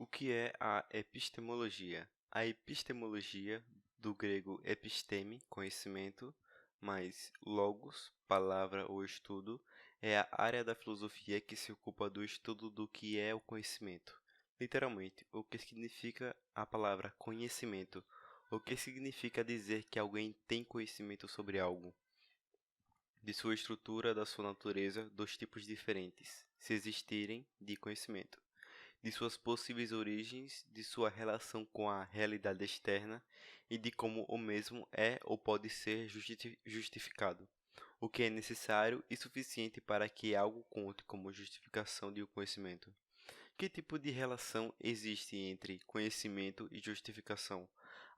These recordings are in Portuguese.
O que é a epistemologia? A epistemologia, do grego episteme, conhecimento, mais logos, palavra ou estudo, é a área da filosofia que se ocupa do estudo do que é o conhecimento. Literalmente, o que significa a palavra conhecimento? O que significa dizer que alguém tem conhecimento sobre algo? De sua estrutura, da sua natureza, dos tipos diferentes, se existirem, de conhecimento de suas possíveis origens, de sua relação com a realidade externa e de como o mesmo é ou pode ser justificado, o que é necessário e suficiente para que algo conte como justificação de um conhecimento. Que tipo de relação existe entre conhecimento e justificação?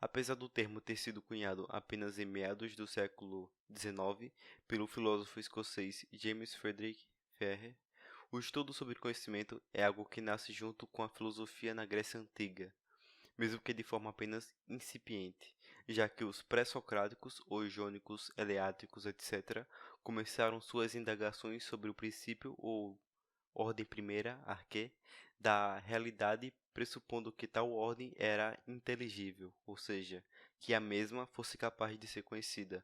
Apesar do termo ter sido cunhado apenas em meados do século XIX pelo filósofo escocês James Frederick Ferrer, o estudo sobre conhecimento é algo que nasce junto com a filosofia na Grécia Antiga, mesmo que de forma apenas incipiente, já que os pré-socráticos, os jônicos, eleáticos, etc., começaram suas indagações sobre o princípio ou ordem primeira, arquê, da realidade, pressupondo que tal ordem era inteligível, ou seja, que a mesma fosse capaz de ser conhecida.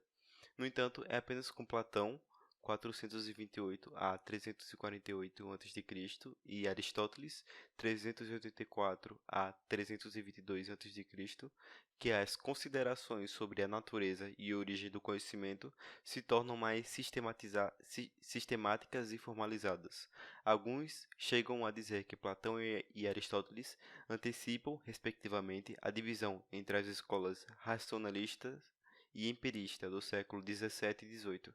No entanto, é apenas com Platão, 428 a 348 a.C., e Aristóteles, 384 a 322 a.C., que as considerações sobre a natureza e origem do conhecimento se tornam mais sistemáticas e formalizadas. Alguns chegam a dizer que Platão e Aristóteles antecipam, respectivamente, a divisão entre as escolas racionalistas e empirista do século XVII e XVIII.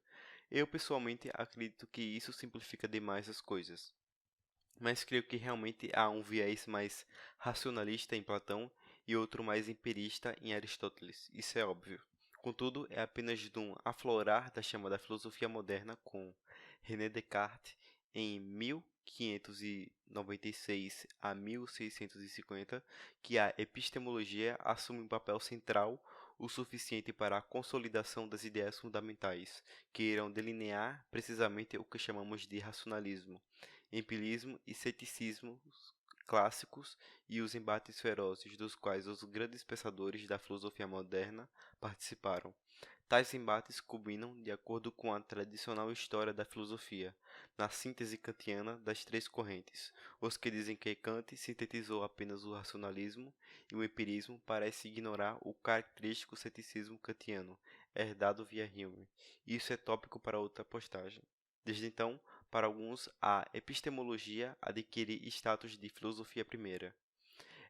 Eu, pessoalmente, acredito que isso simplifica demais as coisas, mas creio que realmente há um viés mais racionalista em Platão e outro mais empirista em Aristóteles. Isso é óbvio. Contudo, é apenas de um aflorar da chamada filosofia moderna com René Descartes em 1596 a 1650 que a epistemologia assume um papel central o suficiente para a consolidação das ideias fundamentais, que irão delinear precisamente o que chamamos de racionalismo, empirismo e ceticismo clássicos e os embates ferozes dos quais os grandes pensadores da filosofia moderna participaram. Tais embates culminam, de acordo com a tradicional história da filosofia, na síntese kantiana das três correntes. Os que dizem que Kant sintetizou apenas o racionalismo e o empirismo parecem ignorar o característico ceticismo kantiano, herdado via Hume. Isso é tópico para outra postagem. Desde então, para alguns, a epistemologia adquire status de filosofia primeira.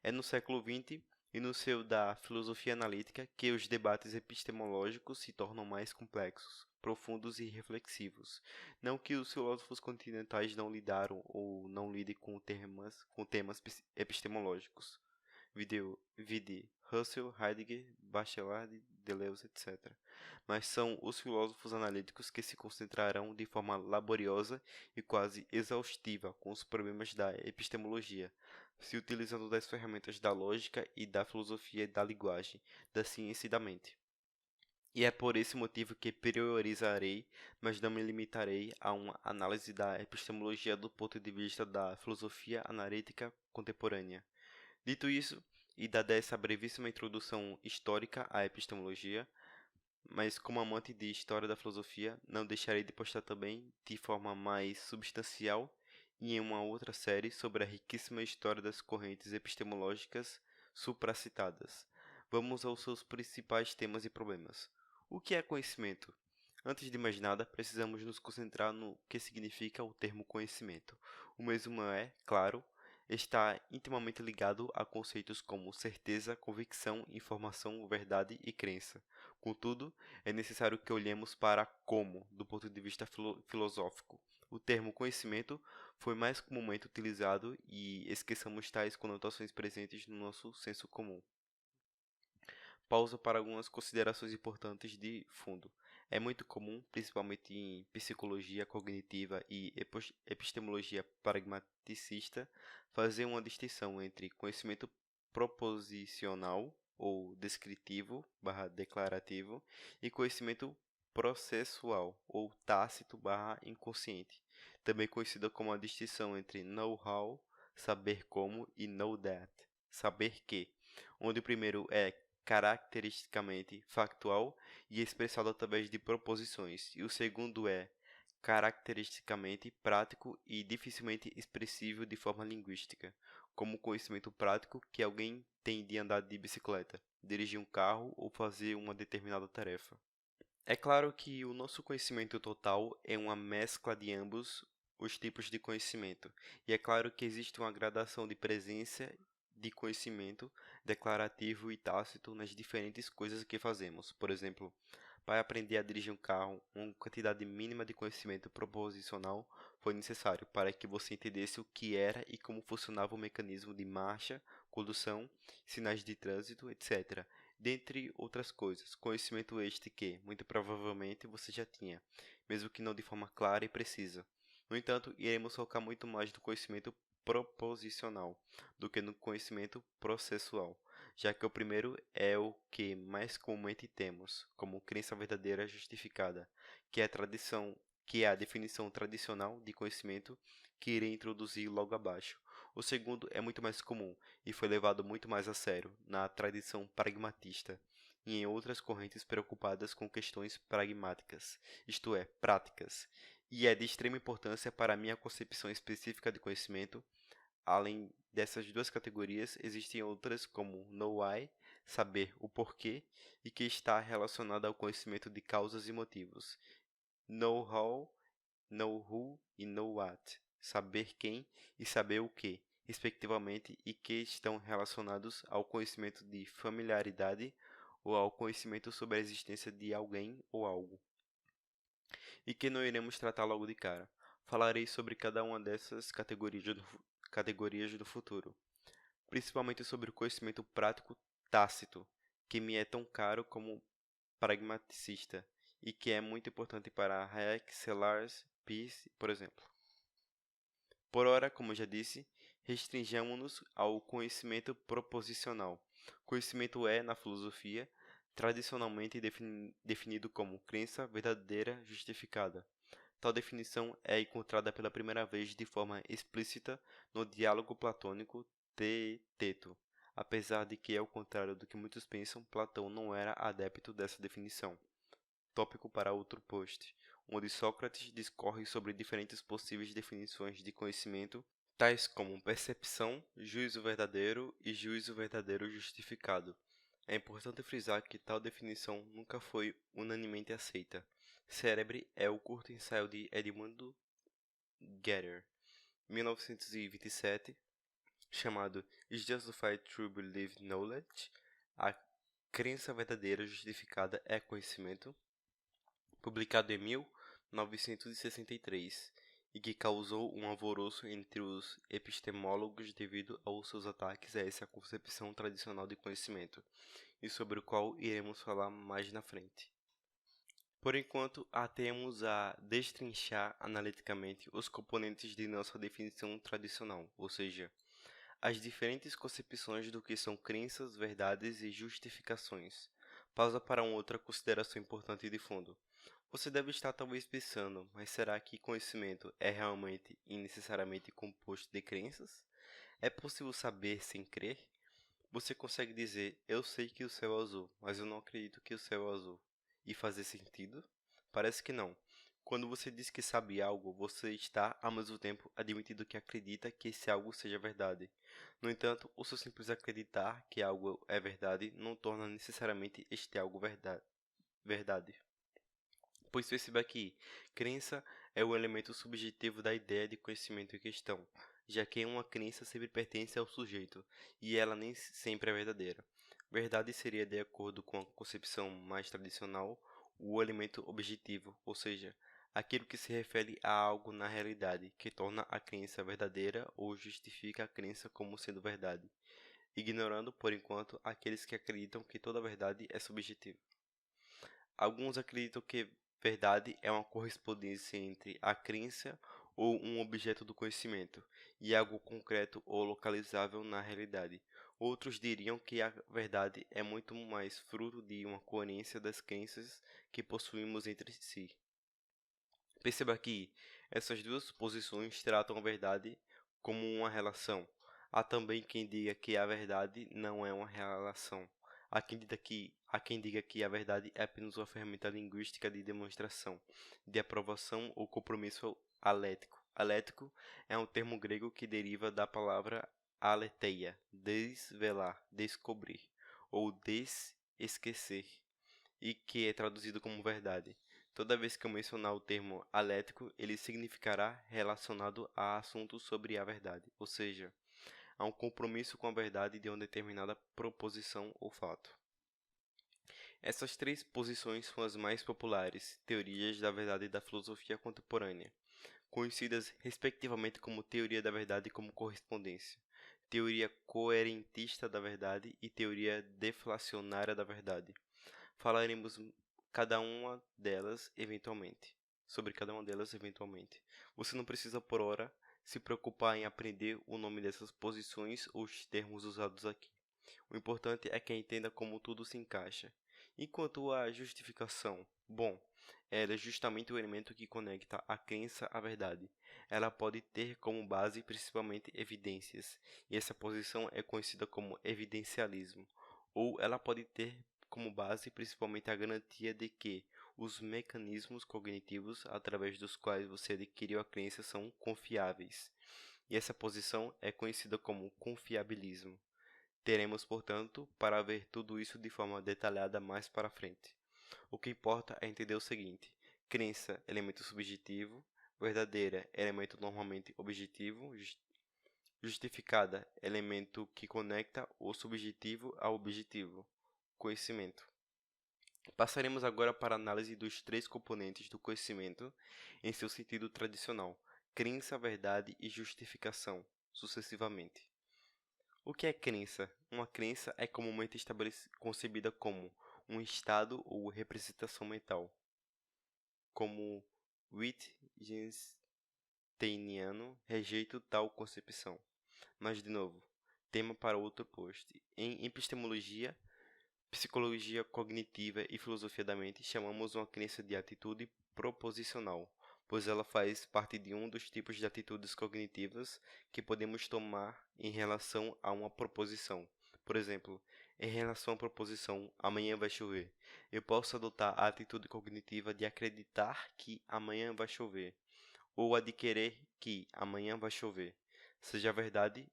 É no século XX e no seio da filosofia analítica que os debates epistemológicos se tornam mais complexos, profundos e reflexivos. Não que os filósofos continentais não lidaram ou não lidem com temas epistemológicos. Vide Russell, Heidegger, Bachelard, Deleuze, etc. Mas são os filósofos analíticos que se concentrarão de forma laboriosa e quase exaustiva com os problemas da epistemologia, se utilizando das ferramentas da lógica e da filosofia da linguagem, da ciência e da mente. E é por esse motivo que priorizarei, mas não me limitarei a uma análise da epistemologia do ponto de vista da filosofia analítica contemporânea. Dito isso, e dada essa brevíssima introdução histórica à epistemologia, mas como amante de história da filosofia, não deixarei de postar também, de forma mais substancial, e em uma outra série sobre a riquíssima história das correntes epistemológicas supracitadas. Vamos aos seus principais temas e problemas. O que é conhecimento? Antes de mais nada, precisamos nos concentrar no que significa o termo conhecimento. O mesmo é, claro, está intimamente ligado a conceitos como certeza, convicção, informação, verdade e crença. Contudo, é necessário que olhemos para como, do ponto de vista filosófico. O termo conhecimento foi mais comumente utilizado e esqueçamos tais conotações presentes no nosso senso comum. Pausa para algumas considerações importantes de fundo. É muito comum, principalmente em psicologia cognitiva e epistemologia pragmaticista, fazer uma distinção entre conhecimento proposicional ou descritivo barra declarativo e conhecimento processual ou tácito barra inconsciente, também conhecida como a distinção entre know-how, saber como, e know that, saber que, onde o primeiro é caracteristicamente factual e expressado através de proposições, e o segundo é caracteristicamente prático e dificilmente expressível de forma linguística, como o conhecimento prático que alguém tem de andar de bicicleta, dirigir um carro ou fazer uma determinada tarefa. É claro que o nosso conhecimento total é uma mescla de ambos os tipos de conhecimento, e é claro que existe uma gradação de presença de conhecimento declarativo e tácito nas diferentes coisas que fazemos. Por exemplo, para aprender a dirigir um carro, uma quantidade mínima de conhecimento proposicional foi necessário para que você entendesse o que era e como funcionava o mecanismo de marcha, condução, sinais de trânsito, etc. Dentre outras coisas, conhecimento este que, muito provavelmente, você já tinha, mesmo que não de forma clara e precisa. No entanto, iremos focar muito mais no conhecimento proposicional do que no conhecimento processual, já que o primeiro é o que mais comumente temos, como crença verdadeira justificada, que é a definição tradicional de conhecimento que irei introduzir logo abaixo. O segundo é muito mais comum e foi levado muito mais a sério na tradição pragmatista e em outras correntes preocupadas com questões pragmáticas, isto é, práticas, e é de extrema importância para a minha concepção específica de conhecimento. Além dessas duas categorias, existem outras como know why, saber o porquê, e que está relacionada ao conhecimento de causas e motivos. Know how, know who e know what, saber quem e saber o que, respectivamente, e que estão relacionados ao conhecimento de familiaridade ou ao conhecimento sobre a existência de alguém ou algo, e que não iremos tratar logo de cara. Falarei sobre cada uma dessas categorias do futuro, principalmente sobre o conhecimento prático tácito, que me é tão caro como pragmaticista, e que é muito importante para Hayek, Sellars, Peirce, por exemplo. Por ora, como já disse, restringamos-nos ao conhecimento proposicional. Conhecimento é, na filosofia, tradicionalmente definido como crença verdadeira justificada. Tal definição é encontrada pela primeira vez de forma explícita no diálogo platônico Teeteto. Apesar de que, ao contrário do que muitos pensam, Platão não era adepto dessa definição. Tópico para outro post, onde Sócrates discorre sobre diferentes possíveis definições de conhecimento, tais como percepção, juízo verdadeiro e juízo verdadeiro justificado. É importante frisar que tal definição nunca foi unanimemente aceita. Cérebre é o curto ensaio de Edmund Getter, 1927, chamado Is Justified True Belief Knowledge? A crença verdadeira justificada é conhecimento, publicado em 1963, e que causou um alvoroço entre os epistemólogos devido aos seus ataques a essa concepção tradicional de conhecimento, e sobre o qual iremos falar mais na frente. Por enquanto, atemos a destrinchar analiticamente os componentes de nossa definição tradicional, ou seja, as diferentes concepções do que são crenças, verdades e justificações. Pausa para uma outra consideração importante de fundo. Você deve estar talvez pensando, mas será que conhecimento é realmente e necessariamente composto de crenças? É possível saber sem crer? Você consegue dizer, eu sei que o céu é azul, mas eu não acredito que o céu é azul, e fazer sentido? Parece que não. Quando você diz que sabe algo, você está, ao mesmo tempo, admitindo que acredita que esse algo seja verdade. No entanto, o seu simples acreditar que algo é verdade não torna necessariamente este algo verdade. Pois perceba que crença é o elemento subjetivo da ideia de conhecimento em questão, já que uma crença sempre pertence ao sujeito, e ela nem sempre é verdadeira. Verdade seria, de acordo com a concepção mais tradicional, o elemento objetivo, ou seja, aquilo que se refere a algo na realidade, que torna a crença verdadeira ou justifica a crença como sendo verdade, ignorando, por enquanto, aqueles que acreditam que toda verdade é subjetiva. Alguns acreditam que verdade é uma correspondência entre a crença ou um objeto do conhecimento e algo concreto ou localizável na realidade. Outros diriam que a verdade é muito mais fruto de uma coerência das crenças que possuímos entre si. Perceba que essas duas posições tratam a verdade como uma relação, Há também quem diga que a verdade não é uma relação. Há quem diga que a verdade é apenas uma ferramenta linguística de demonstração, de aprovação ou compromisso alético. Alético é um termo grego que deriva da palavra aletheia, desvelar, descobrir, ou desesquecer, e que é traduzido como verdade. Toda vez que eu mencionar o termo alético, ele significará relacionado a assuntos sobre a verdade, ou seja, a um compromisso com a verdade de uma determinada proposição ou fato. Essas três posições são as mais populares teorias da verdade da filosofia contemporânea, conhecidas respectivamente como teoria da verdade e como correspondência, teoria coerentista da verdade e teoria deflacionária da verdade. Falaremos cada uma delas eventualmente, sobre cada uma delas eventualmente. Você não precisa por hora se preocupar em aprender o nome dessas posições ou os termos usados aqui. O importante é que entenda como tudo se encaixa. Enquanto à justificação, bom, ela é justamente o elemento que conecta a crença à verdade. Ela pode ter como base principalmente evidências, e essa posição é conhecida como evidencialismo. Ou ela pode ter como base principalmente a garantia de que os mecanismos cognitivos através dos quais você adquiriu a crença são confiáveis. E essa posição é conhecida como confiabilismo. Teremos, portanto, para ver tudo isso de forma detalhada mais para frente. O que importa é entender o seguinte: crença, elemento subjetivo; verdadeira, elemento normalmente objetivo; justificada, elemento que conecta o subjetivo ao objetivo. Conhecimento. Passaremos agora para a análise dos três componentes do conhecimento em seu sentido tradicional: crença, verdade e justificação, sucessivamente. O que é crença? Uma crença é comumente concebida como um estado ou representação mental, como Wittgensteiniano rejeita tal concepção. Mas, de novo, tema para outro post. Em epistemologia, psicologia cognitiva e filosofia da mente, chamamos uma crença de atitude proposicional, pois ela faz parte de um dos tipos de atitudes cognitivas que podemos tomar em relação a uma proposição. Por exemplo, em relação à proposição amanhã vai chover, eu posso adotar a atitude cognitiva de acreditar que amanhã vai chover, ou a de querer que amanhã vai chover, seja verdade,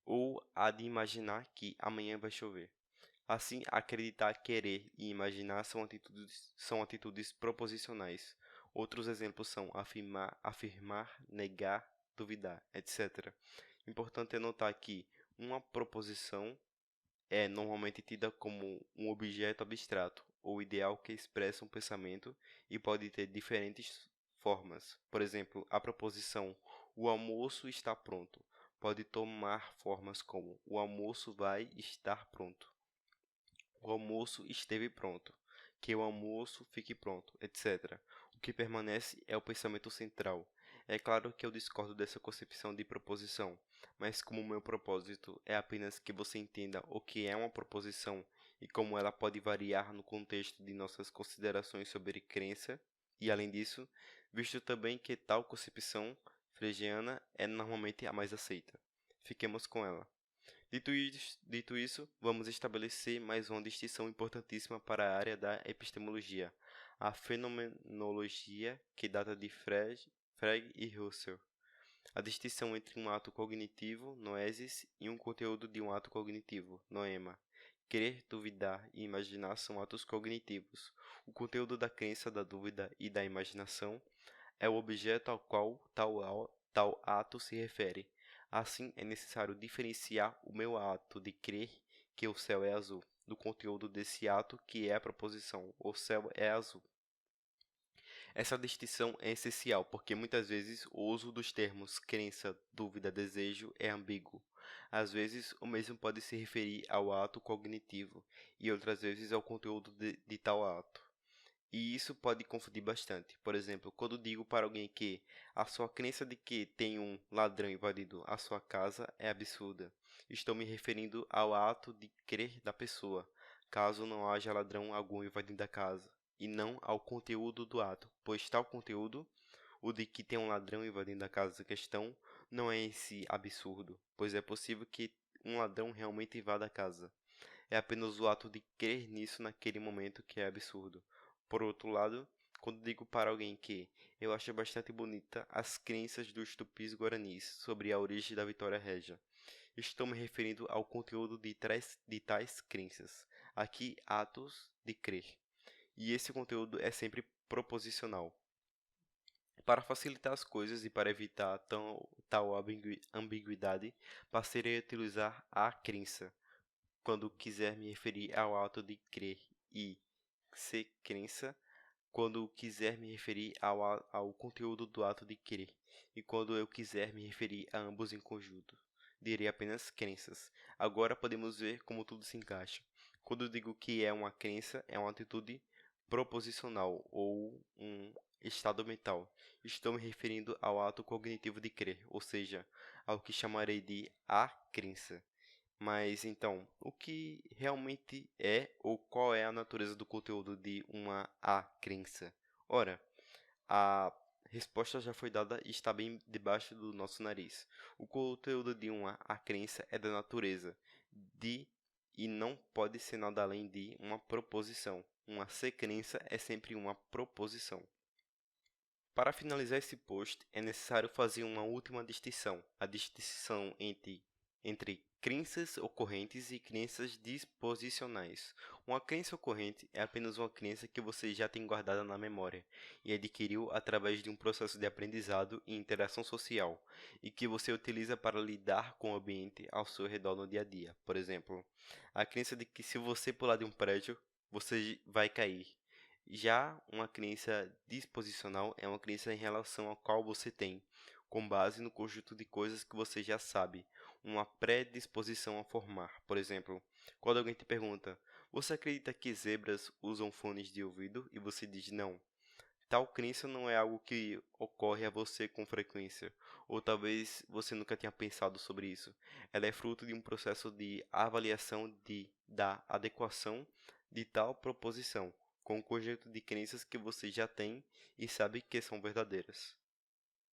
ou a de imaginar que amanhã vai chover. Assim, acreditar, querer e imaginar são atitudes proposicionais. Outros exemplos são afirmar, negar, duvidar, etc. Importante é notar que uma proposição é normalmente tida como um objeto abstrato ou ideal que expressa um pensamento e pode ter diferentes formas. Por exemplo, a proposição "o almoço está pronto" pode tomar formas como "o almoço vai estar pronto", "o almoço esteve pronto", "que o almoço fique pronto", etc. O que permanece é o pensamento central. É claro que eu discordo dessa concepção de proposição, mas como meu propósito é apenas que você entenda o que é uma proposição e como ela pode variar no contexto de nossas considerações sobre crença, e além disso, visto também que tal concepção freudiana é normalmente a mais aceita. Fiquemos com ela. Dito isso, vamos estabelecer mais uma distinção importantíssima para a área da epistemologia, a fenomenologia, que data de Frege e Russell. A distinção entre um ato cognitivo, noesis, e um conteúdo de um ato cognitivo, noema. Crer, duvidar e imaginar são atos cognitivos. O conteúdo da crença, da dúvida e da imaginação é o objeto ao qual tal ato se refere. Assim, é necessário diferenciar o meu ato de crer que o céu é azul do conteúdo desse ato, que é a proposição "o céu é azul". Essa distinção é essencial porque muitas vezes o uso dos termos crença, dúvida, desejo é ambíguo. Às vezes, o mesmo pode se referir ao ato cognitivo e outras vezes ao conteúdo de tal ato. E isso pode confundir bastante. Por exemplo, quando digo para alguém que a sua crença de que tem um ladrão invadido a sua casa é absurda, estou me referindo ao ato de crer da pessoa, caso não haja ladrão algum invadindo a casa, e não ao conteúdo do ato, pois tal conteúdo, o de que tem um ladrão invadindo a casa em questão, não é em si absurdo, pois é possível que um ladrão realmente invada a casa. É apenas o ato de crer nisso naquele momento que é absurdo. Por outro lado, quando digo para alguém que eu acho bastante bonita as crenças dos tupis guaranis sobre a origem da Vitória Régia, estou me referindo ao conteúdo de tais crenças, aqui atos de crer. E esse conteúdo é sempre proposicional. Para facilitar as coisas e para evitar tal ambiguidade, passarei a utilizar a crença quando quiser me referir ao ato de crer e se crença quando quiser me referir ao conteúdo do ato de crer e quando eu quiser me referir a ambos em conjunto. Direi apenas crenças. Agora podemos ver como tudo se encaixa. Quando eu digo que é uma crença, é uma atitude proposicional ou um estado mental. Estou me referindo ao ato cognitivo de crer, ou seja, ao que chamarei de a crença. Mas então, o que realmente é ou qual é a natureza do conteúdo de uma crença? Ora, a resposta já foi dada e está bem debaixo do nosso nariz. O conteúdo de uma crença é da natureza de e não pode ser nada além de uma proposição. Uma crença é sempre uma proposição. Para finalizar esse post, é necessário fazer uma última distinção, a distinção entre crenças ocorrentes e crenças disposicionais. Uma crença ocorrente é apenas uma crença que você já tem guardada na memória e adquiriu através de um processo de aprendizado e interação social, e que você utiliza para lidar com o ambiente ao seu redor no dia a dia. Por exemplo, a crença de que se você pular de um prédio, você vai cair. Já uma crença disposicional é uma crença em relação ao qual você tem, com base no conjunto de coisas que você já sabe, uma predisposição a formar. Por exemplo, quando alguém te pergunta: você acredita que zebras usam fones de ouvido? E você diz não. Tal crença não é algo que ocorre a você com frequência, ou talvez você nunca tenha pensado sobre isso. Ela é fruto de um processo de avaliação da adequação de tal proposição com o conjunto de crenças que você já tem e sabe que são verdadeiras.